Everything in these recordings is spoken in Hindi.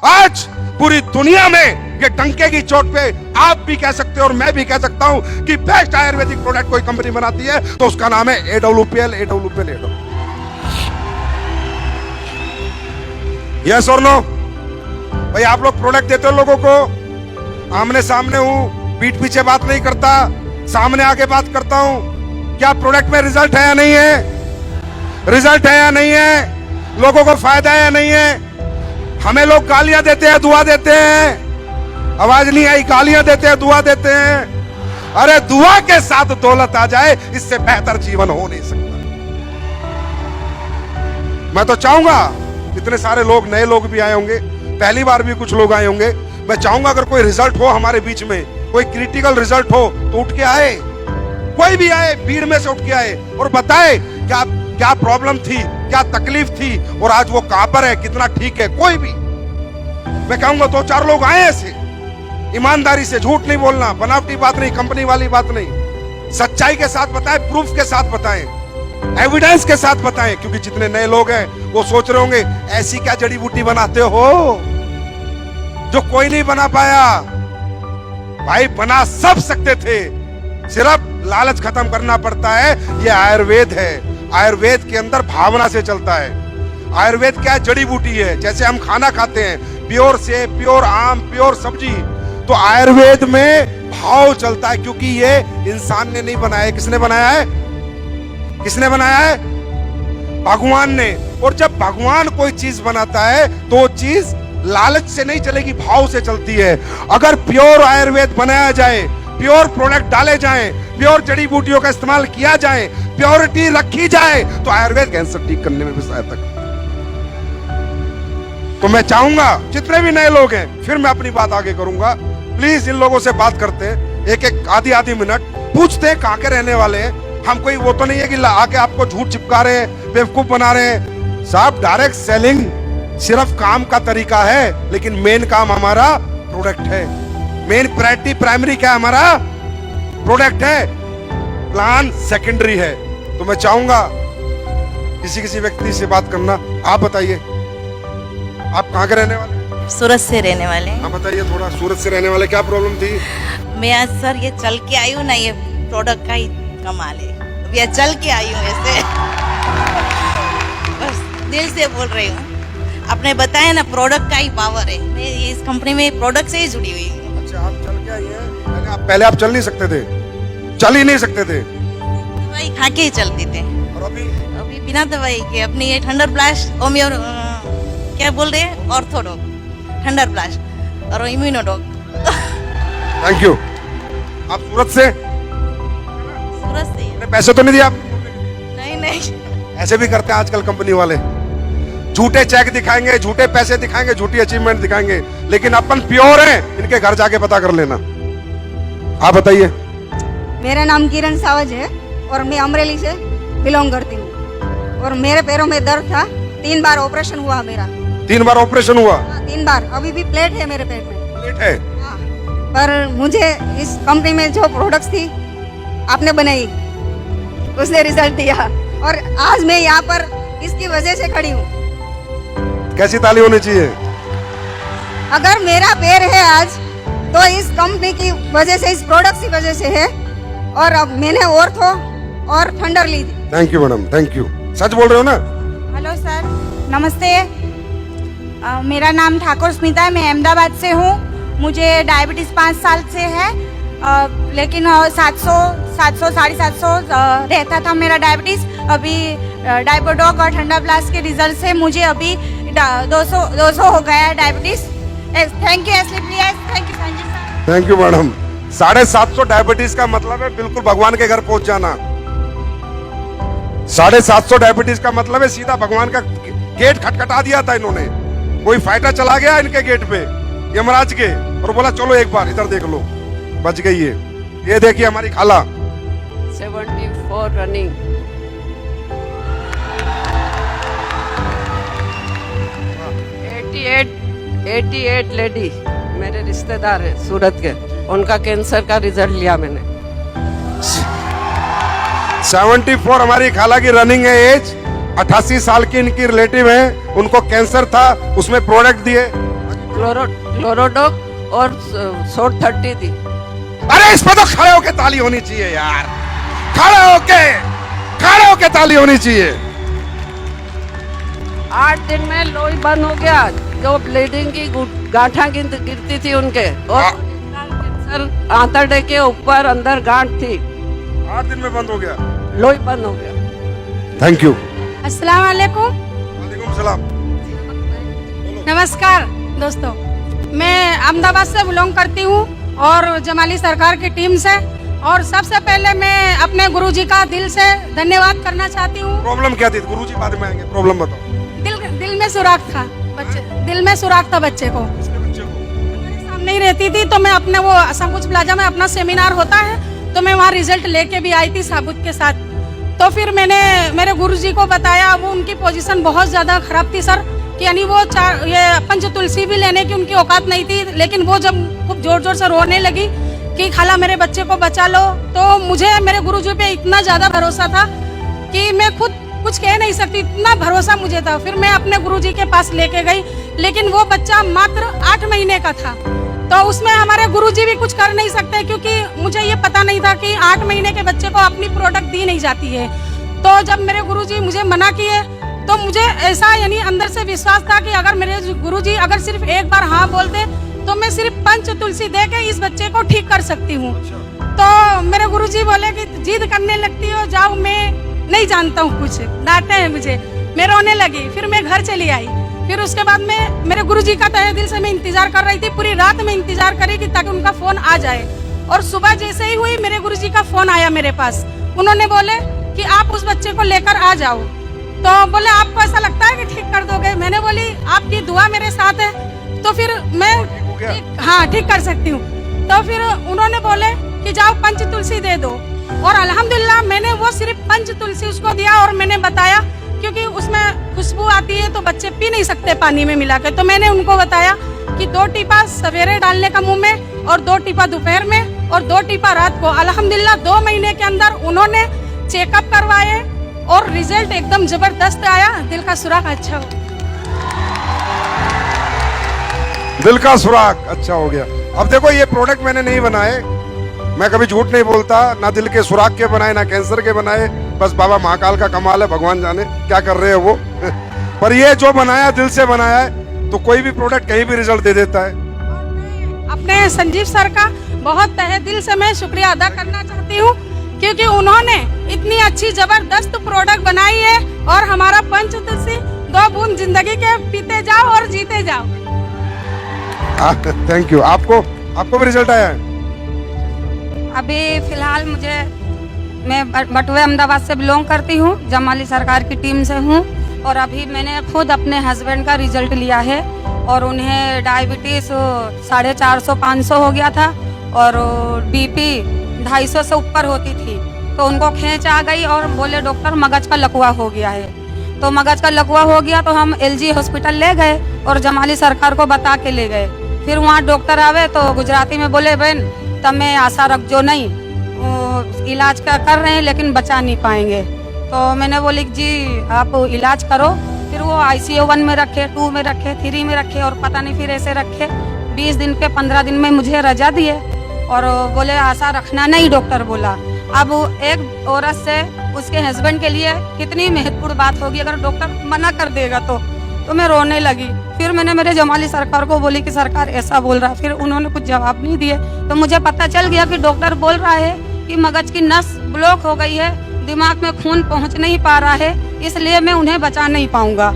आज पूरी दुनिया में ये टंके की चोट पे आप भी कह सकते हो और मैं भी कह सकता हूं कि बेस्ट आयुर्वेदिक प्रोडक्ट कोई कंपनी बनाती है तो उसका नाम है AWPL। यस और नो? भाई आप लोग प्रोडक्ट देते हो लोगों को, आमने सामने हूं, पीठ पीछे बात नहीं करता, सामने आके बात करता हूं। क्या प्रोडक्ट में रिजल्ट है या नहीं है? रिजल्ट है या नहीं है? लोगों को फायदा है या नहीं है? हमें लोग गालियां देते हैं, दुआ देते हैं, आवाज नहीं आई, गालियां देते हैं, दुआ देते हैं। अरे दुआ के साथ दौलत आ जाए, इससे बेहतर जीवन हो नहीं सकता। मैं तो चाहूंगा, इतने सारे लोग, नए लोग भी आए होंगे, पहली बार भी कुछ लोग आए होंगे, मैं चाहूंगा अगर कोई रिजल्ट हो हमारे बीच में, कोई क्रिटिकल रिजल्ट हो तो उठ के आए, कोई भी आए, भीड़ में से उठ के आए और बताए क्या क्या प्रॉब्लम थी, क्या तकलीफ थी और आज वो कहां पर है, कितना ठीक है। कोई भी, मैं कहूंगा 2-4 लोग आए ऐसे, ईमानदारी से, झूठ नहीं बोलना, बनावटी बात नहीं, कंपनी वाली बात नहीं, सच्चाई के साथ बताएं, प्रूफ के साथ बताएं, एविडेंस के साथ बताएं। क्योंकि जितने नए लोग हैं वो सोच रहे होंगे ऐसी क्या जड़ी बूटी बनाते हो जो कोई नहीं बना पाया। भाई बना सब सकते थे, सिर्फ लालच खत्म करना पड़ता है। ये आयुर्वेद है, आयुर्वेद के अंदर भावना से चलता है। आयुर्वेद क्या है? जड़ी बूटी है। जैसे हम खाना खाते हैं, प्योर से प्योर आम, प्योर सब्जी, तो आयुर्वेद में भाव चलता है। क्योंकि ये इंसान ने नहीं बनाया, किसने बनाया है? किसने बनाया है? भगवान ने। और जब भगवान कोई चीज बनाता है तो वो चीज लालच से नहीं चलेगी, भाव से चलती है। अगर प्योर आयुर्वेद बनाया जाए, प्योर प्रोडक्ट डाले जाएं, प्योर जड़ी बूटियों का इस्तेमाल किया जाए, प्योरिटी रखी जाए, तो आयुर्वेद कैंसर ठीक करने में भी सहायता करता है। तो मैं चाहूंगा जितने भी नए लोग हैं, फिर मैं अपनी बात आगे करूंगा, प्लीज इन लोगों से बात करते हैं, एक आधी मिनट पूछते हैं कहां के रहने वाले हैं। हम कोई वो तो नहीं है कि आके आपको झूठ चिपका रहे हैं, बेवकूफ बना रहे हैं। साहब डायरेक्ट सेलिंग सिर्फ काम का तरीका है, लेकिन मेन काम हमारा प्रोडक्ट है। मेन प्राइमरी क्या हमारा? प्रोडक्ट है, प्लान सेकेंडरी है। तो मैं चाहूंगा किसी व्यक्ति से बात करना। आप बताइए, आप कहाँ के रहने वाले? सूरत से रहने वाले हैं। हाँ बताइए थोड़ा, सूरत से रहने वाले, क्या प्रॉब्लम थी? मैं आज सर ये चल के आई हूँ ना, ये प्रोडक्ट का ही कमाल है। अब ये चल के आई हूँ ऐसे, बस दिल से बोल रही हूँ। आपने बताया ना प्रोडक्ट का ही पावर है, मैं इस कंपनी में प्रोडक्ट से ही जुड़ी हुई हूँ। अच्छा, आप चल के आई हैं? पहले आप चल नहीं सकते थे? चल ही नहीं सकते थे? दवाई खा के ही चलते थे। और अभी बिना दवाई के अपनी ये थंडर ब्लास्ट, होम्यो क्या बोल रहे हैं, ऑर्थोडॉक, थंडर ब्लास्ट और इम्यूनोडॉक। Thank you. आप सूरत से? सूरत से। पैसे तो नहीं दिए आप? नहीं। ऐसे भी करते हैं आजकल कंपनी वाले, झूठे चेक दिखाएंगे, झूठे पैसे दिखाएंगे, झूठी अचीवमेंट दिखाएंगे, लेकिन अपन प्योर हैं। इनके घर जाके पता कर लेना। आप बताइए। मेरा नाम किरण सावज है और मैं अमरेली से बिलोंग करती हूँ। और मेरे पैरों में दर्द था, 3 बार ऑपरेशन हुआ मेरा। 3 बार ऑपरेशन हुआ? 3 बार। अभी भी प्लेट है मेरे पेट में। प्लेट है? हाँ। पर मुझे इस कंपनी में जो प्रोडक्ट्स थी आपने बनाई, उसने रिजल्ट दिया और आज मैं यहाँ पर इसकी वजह से खड़ी हूँ। कैसी ताली होनी चाहिए? अगर मेरा पैर है आज तो इस कंपनी की वजह से, इस प्रोडक्ट की वजह से है। और अब मैंने ऑर्थो और थंडर ली थी। Thank you madam, thank you. सच बोल रहे हो ना? हेलो सर, नमस्ते। मेरा नाम ठाकुर स्मिता है, मैं अहमदाबाद से हूँ। मुझे डायबिटीज़ 5 साल से है, लेकिन 700-750 रहता था मेरा डायबिटीज़। अभी डायबोडॉक और ठंडा ब्लास्ट के रिजल्ट से मुझे अभी 200 हो गया है डायबिटीज़। थैंक यू एसलीपीएस, thank you Sanjay sir. Thank you madam. 750 diabetes का मतलब है बिल्कुल भगवान के घर पहुंच जाना। 750 डायबिटीज का मतलब है सीधा भगवान का गेट खटखटा दिया था इन्होंने। कोई फाइटर चला गया इनके गेट पे, यमराज के, और बोला चलो एक बार इधर देख लो, बच गई है। ये देखिए हमारी खाला। 74 रनिंग। 88 लेडी मेरे रिश्तेदार है सूरत के, उनका कैंसर का रिजल्ट लिया मैंने। 74 हमारी खाला की रनिंग है एज। 88 साल की इनकी रिलेटिव है, उनको कैंसर था, उसमें प्रोडक्ट दिए। क्लोरोडॉग और शॉर्ट 30 दी। अरे इस पे तो खड़े होके ताली होनी चाहिए यार, खड़े होके ताली होनी चाहिए। 8 दिन में लोई बंद हो गया, जो ब्लीडिंग की गांठा गिरती थी उनके, और कैंसर आंतड़े के ऊपर अंदर गांठ थी, 8 दिन में बंद हो गया, लोई बंद हो गया। Thank you. अस्सलाम वालेकुम। वालेकुम सलाम। नमस्कार दोस्तों, मैं अहमदाबाद से बिलोंग करती हूँ और जमाली सरकार की टीम से, और सबसे पहले मैं अपने गुरुजी का दिल से धन्यवाद करना चाहती हूँ। प्रॉब्लम क्या थी? गुरुजी बाद में आएंगे, प्रॉब्लम बताओ। दिल में सुराख था बच्चे, दिल में सुराख था बच्चे को। सामने ही रहती थी तो मैं अपने वो संकुच प्लाजा में अपना सेमिनार होता है तो मैं वहाँ रिजल्ट लेके भी आई थी साबुत के साथ। तो फिर मैंने मेरे गुरुजी को बताया, वो उनकी पोजीशन बहुत ज़्यादा खराब थी सर, कि यानी वो ये पंच तुलसी भी लेने की उनकी औकात नहीं थी। लेकिन वो जब खूब जोर जोर से रोने लगी कि खाला मेरे बच्चे को बचा लो, तो मुझे मेरे गुरुजी पे इतना ज़्यादा भरोसा था कि मैं खुद कुछ कह नहीं सकती, इतना भरोसा मुझे था। फिर मैं अपने गुरुजी के पास लेके गई, लेकिन वो बच्चा मात्र 8 महीने का था, तो उसमें हमारे गुरुजी भी कुछ कर नहीं सकते, क्योंकि मुझे ये पता नहीं था कि 8 महीने के बच्चे को अपनी प्रोडक्ट दी नहीं जाती है। तो जब मेरे गुरुजी मुझे मना किए तो मुझे ऐसा यानी अंदर से विश्वास था कि अगर मेरे गुरुजी अगर सिर्फ एक बार हाँ बोल दे तो मैं सिर्फ पंच तुलसी दे के इस बच्चे को ठीक कर सकती हूँ। तो मेरे गुरुजी बोले कि जिद करने लगती हो, जाओ, मैं नहीं जानता हूँ कुछ, डांटे हैं मुझे। मैं रोने लगी, फिर मैं घर चली आई। फिर उसके बाद में मेरे गुरुजी का तहे दिल से मैं इंतजार कर रही थी, पूरी रात में इंतजार करी कि ताकि उनका फोन आ जाए। और सुबह जैसे ही हुई मेरे गुरुजी का फोन आया मेरे पास, उन्होंने बोले कि आप उस बच्चे को लेकर आ जाओ। तो बोले आपको ऐसा लगता है कि ठीक कर दोगे? मैंने बोली आपकी दुआ मेरे साथ है, तो फिर मैं हाँ ठीक कर सकती हूँ। तो फिर उन्होंने बोले कि जाओ पंच तुलसी दे दो, और अल्हम्दुलिल्लाह मैंने वो सिर्फ पंच तुलसी उसको दिया। और मैंने बताया, क्योंकि उसमें खुशबू आती है तो बच्चे पी नहीं सकते पानी में मिला के, तो मैंने उनको बताया कि 2 टीपा सवेरे डालने का मुंह में और 2 टीपा दोपहर में और 2 टीपा रात को। अल्हम्दुलिल्लाह 2 महीने के अंदर उन्होंने चेकअप करवाए और रिजल्ट एकदम जबरदस्त आया। दिल का सुराख अच्छा हो, दिल का सुराख अच्छा हो गया। अब देखो, ये प्रोडक्ट मैंने नहीं बनाए, मैं कभी झूठ नहीं बोलता, ना दिल के सुराख के बनाए ना कैंसर के बनाए, बस बाबा महाकाल का कमाल है, भगवान जाने क्या कर रहे हैं वो। पर ये जो बनाया दिल से बनाया है, तो कोई भी प्रोडक्ट कहीं भी रिजल्ट दे देता है। अपने संजीव सर का बहुत तहे दिल से मैं शुक्रिया अदा करना चाहती हूँ, क्योंकि उन्होंने इतनी अच्छी जबरदस्त प्रोडक्ट बनाई है। और हमारा पंच तुलसी 2 बूंद जिंदगी के पीते जाओ और जीते जाओ। Thank you. आपको भी रिजल्ट आया है? अभी फिलहाल मैं बटुए अहमदाबाद से बिलोंग करती हूँ, जमाली सरकार की टीम से हूँ। और अभी मैंने खुद अपने हस्बैंड का रिजल्ट लिया है, और उन्हें डायबिटीज़ 450-500 हो गया था, और बीपी 250 से ऊपर होती थी। तो उनको खींच आ गई और बोले डॉक्टर मगज का लकवा हो गया है। तो मगज का लकवा हो गया तो हम LG हॉस्पिटल ले गए और जमाली सरकार को बता के ले गए। फिर वहाँ डॉक्टर आवे तो गुजराती में बोले, बहन तमें आशा रख जो नहीं, इलाज कर रहे हैं लेकिन बचा नहीं पाएंगे। तो मैंने बोली जी आप इलाज करो। फिर वो ICU 1 में रखे, 2 में रखे, 3 में रखे, और पता नहीं फिर ऐसे रखे। 20 दिन के 15 दिन में मुझे रजा दिए और बोले आशा रखना नहीं, डॉक्टर बोला। अब एक औरत से उसके हस्बैंड के लिए कितनी महत्वपूर्ण बात होगी, अगर डॉक्टर मना कर देगा तो मैं रोने लगी। फिर मैंने मेरे जमाली सरकार को बोली कि सरकार ऐसा बोल रहा है। फिर उन्होंने कुछ जवाब नहीं दिए, तो मुझे पता चल गया कि डॉक्टर बोल रहा है कि मगज की नस ब्लॉक हो गई है, दिमाग में खून पहुंच नहीं पा रहा है, इसलिए मैं उन्हें बचा नहीं पाऊंगा।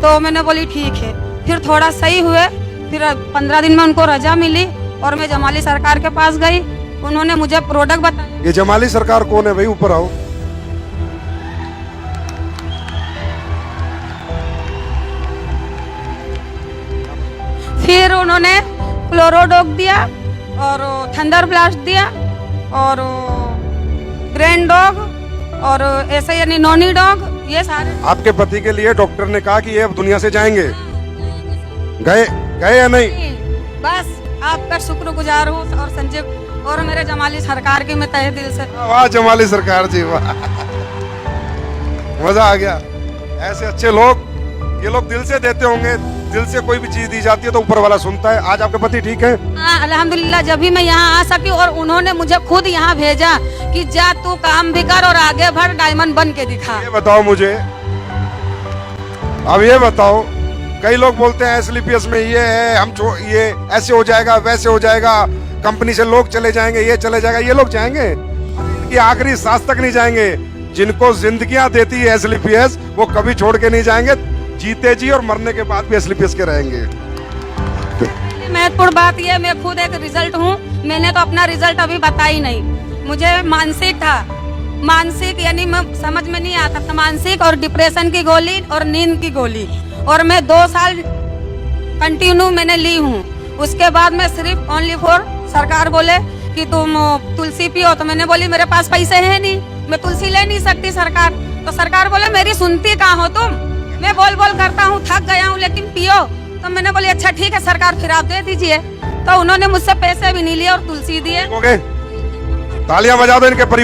तो मैंने बोली ठीक है। फिर थोड़ा सही हुए, फिर 15 दिन में उनको रजा मिली और मैं जमाली सरकार के पास गई। उन्होंने मुझे प्रोडक्ट बताया। ये जमाली सरकार कौन है भाई? ऊपर आओ। फिर उन्होंने क्लोरोडॉग दिया और थंडर ब्लास्ट दिया और ग्रैंड डॉग और ऐसे यानी नॉनी डॉग, ये सारे। आपके पति के लिए डॉक्टर ने कहा कि ये अब दुनिया से जाएंगे, गए या नहीं? बस आपका शुक्रगुजार हूँ और संजीव और मेरे जमाली सरकार की मैं तहे दिल से। वाह जमाली सरकार जी, वाह, मजा आ गया। ऐसे अच्छे लोग, ये लोग दिल से देते होंगे, दिल से कोई भी चीज दी जाती है तो ऊपर वाला सुनता है। आज आपके पति ठीक है? हाँ, अल्हम्दुलिल्लाह, जब भी मैं यहाँ आ सकी और उन्होंने मुझे खुद यहाँ भेजा कि जा तू काम भी कर और आगे बढ़, डायमंड बन के दिखा। ये बताओ मुझे, अब ये बताओ, कई लोग बोलते हैं SLPS में ये है, ये ऐसे हो जाएगा, वैसे हो जाएगा, कंपनी से लोग चले जाएंगे, ये चले जाएगा। ये लोग जाएंगे? इनकी आखिरी सांस तक नहीं जाएंगे। जिनको जिंदगियां देती है SLPS, वो कभी छोड़ के नहीं जाएंगे। जीते जी और मरने के बाद भी SLPS के रहेंगे। महत्वपूर्ण बात यह, मैं खुद एक रिजल्ट हूँ। मैंने तो अपना रिजल्ट अभी बताई नहीं। मुझे मानसिक था, मानसिक यानी मैं समझ में नहीं आता था, मानसिक और डिप्रेशन की गोली और नींद की गोली, और मैं 2 साल कंटिन्यू मैंने ली हूँ। उसके बाद मैं सिर्फ ओनली फॉर, सरकार बोले कि तुम तुलसी पियो, तो मैंने बोली मेरे पास पैसे हैं नहीं, मैं तुलसी ले नहीं सकती सरकार। तो सरकार बोले मेरी सुनती कहाँ हो तुम, मैं बोल बोल करता हूँ, थक गया हूँ, लेकिन पियो। तो मैंने बोली अच्छा ठीक है सरकार, फिर आप दे दीजिए। तो उन्होंने मुझसे पैसे भी नहीं लिए और तुलसी दिए। तालियां बजा दो इनके परिवार